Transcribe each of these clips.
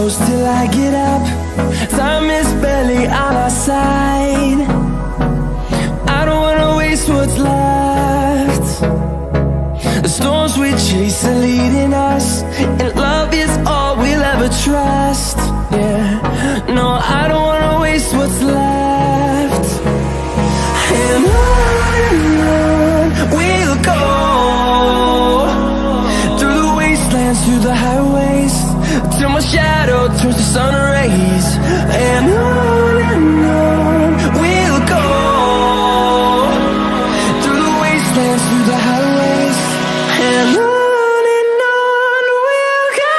close till I get up. Time is barely on our side. I don't wanna waste what's left. The storms we chase are leading us, and love is all we'll ever trust. Yeah, no, I don't wanna waste what's left. And on we'll go, through the wastelands, through the highways, till my shadow turns to sun rays. And on we'll go, through the wastelands, through the highways, and on we'll go.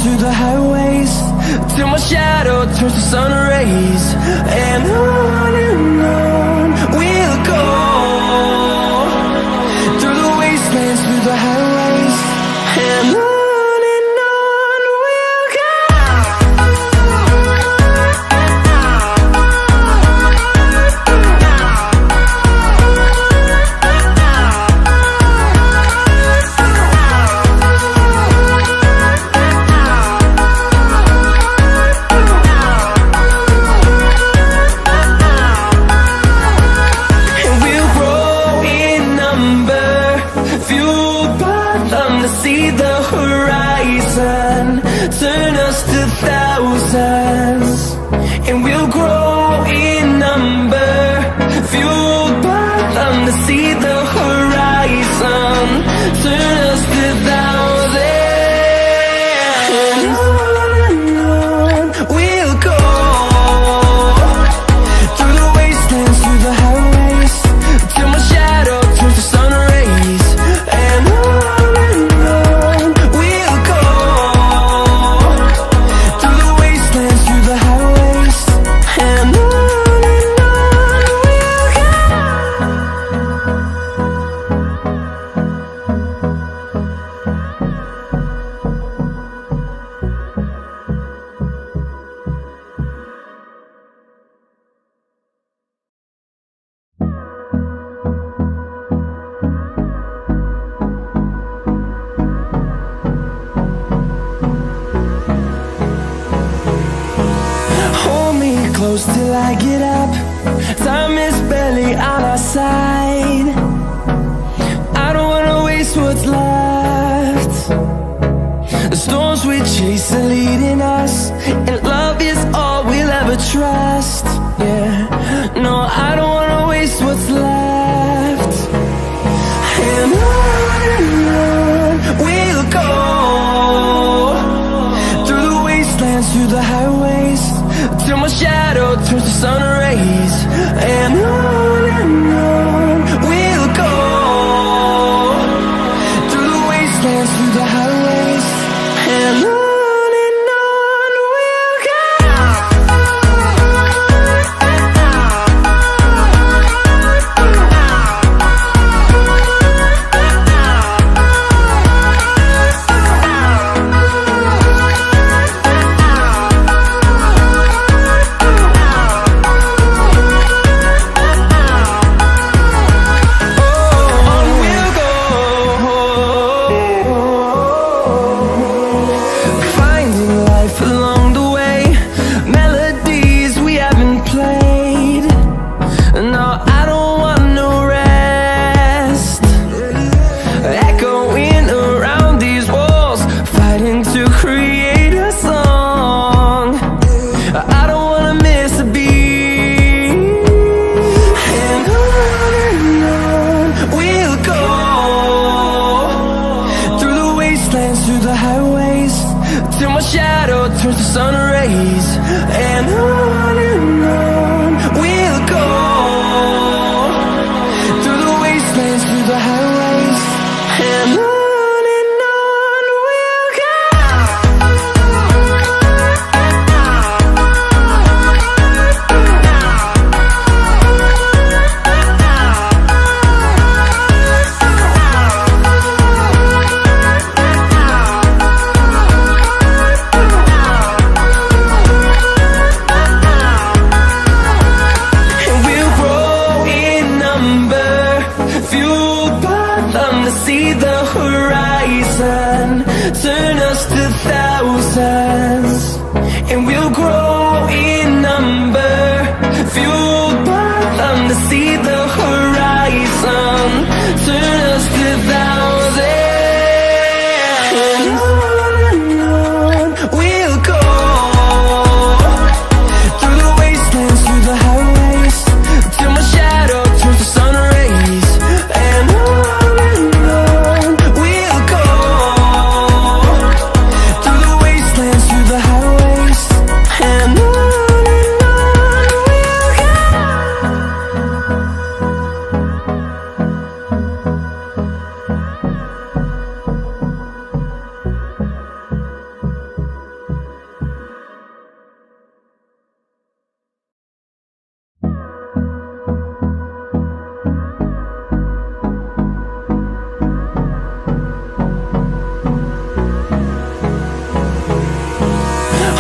Through the highways, till my shadow turns to sun rays. And on we'll go, through the wastelands, through the highways, and on we'll go. See the horizon, turn us to thousands, and we'll grow in number, fueled by them. To see the horizon, turn us to thousands, and on we'll go, through the wastelands, through the highways, till my shadow turns to sun rays. And close till I get up. Time is barely on our side. I don't wanna waste what's left. The storms we chase are leading us, and love is all we'll ever trust. Yeah, no, I don't wanna waste what's left. And on we'll go, through the wastelands, through the highways, till my shadow turns to sun rays. And on we'll go, through the wastelands, through the highways, and on we'll go. see the horizon, turn us to thousands, and we'll grow in number, fueled by them to see the horizon, turn us to thousands. And on we'll go, through the wastelands, through the highways, till my shadow turns to sun rays. And on we'll go, through the wastelands, through the highways. And on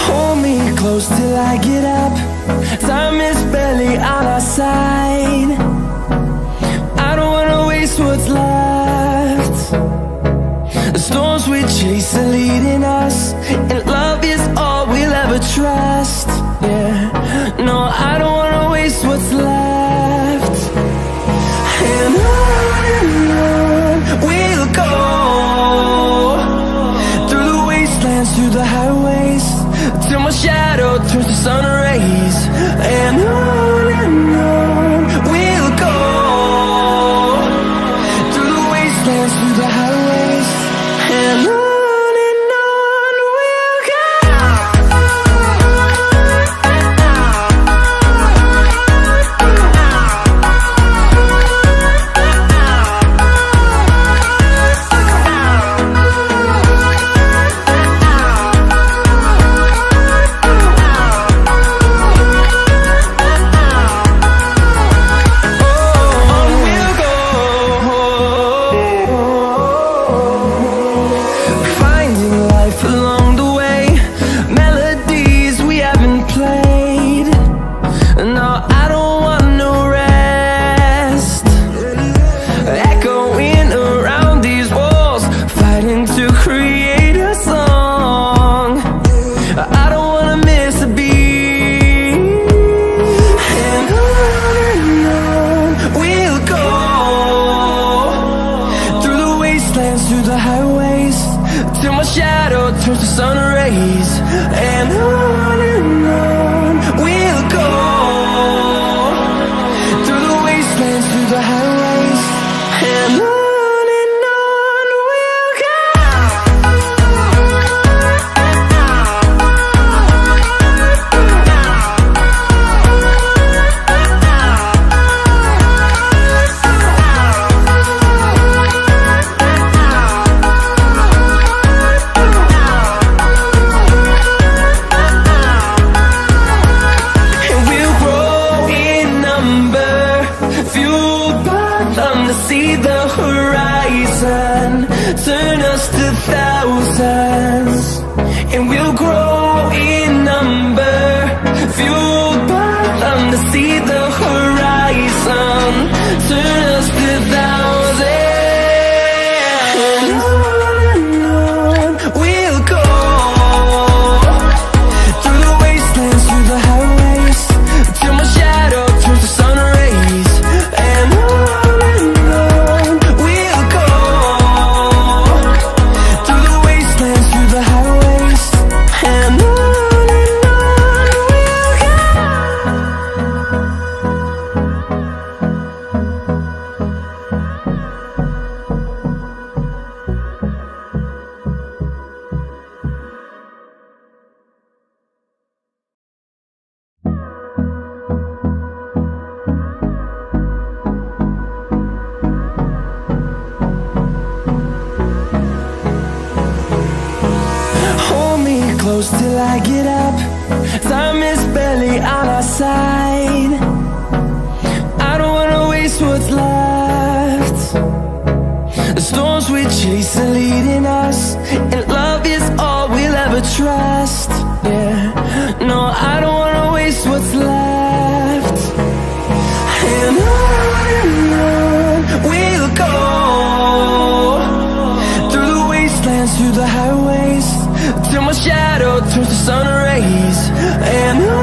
hold me close till I get up. Time is barely on our side. I don't wanna waste what's left. The storms we chase are leading us, and love is all we'll ever trust. Yeah, no, I don't wanna waste what's left. And on we'll go, through the wastelands, through the highways, till my shadow turns to sun rays. And on we'll go, through the wastelands, through the highways. And on we'll go. Finding life along the way, melodies we haven't played. No, I don't want no rest. Echoing around these walls, fighting to create a song. I don't wanna miss a beat. And on we'll go, through the wastelands, through the highways, till my shadow turns to sun rays. And on we'll go, through the wastelands, through the highways. And on we'll go. And we'll grow in number, fueled by them to see the horizon, turn us to thousands. And we'll grow in number, fueled by them to see the horizon, turn us to thousands. And on we'll go, through the wastelands, through the highways, till my shadow turns to sun rays. And on we'll go, through the wastelands, through the highways. And on we'll go. Hold me close till I get up. Time is barely on our side. I don't wanna waste what's left. The storms we chase are leading us, and love is all we'll ever trust. Yeah, no, I don't wanna waste what's left. And on we'll go, to the highways till my shadow turns to sun rays. And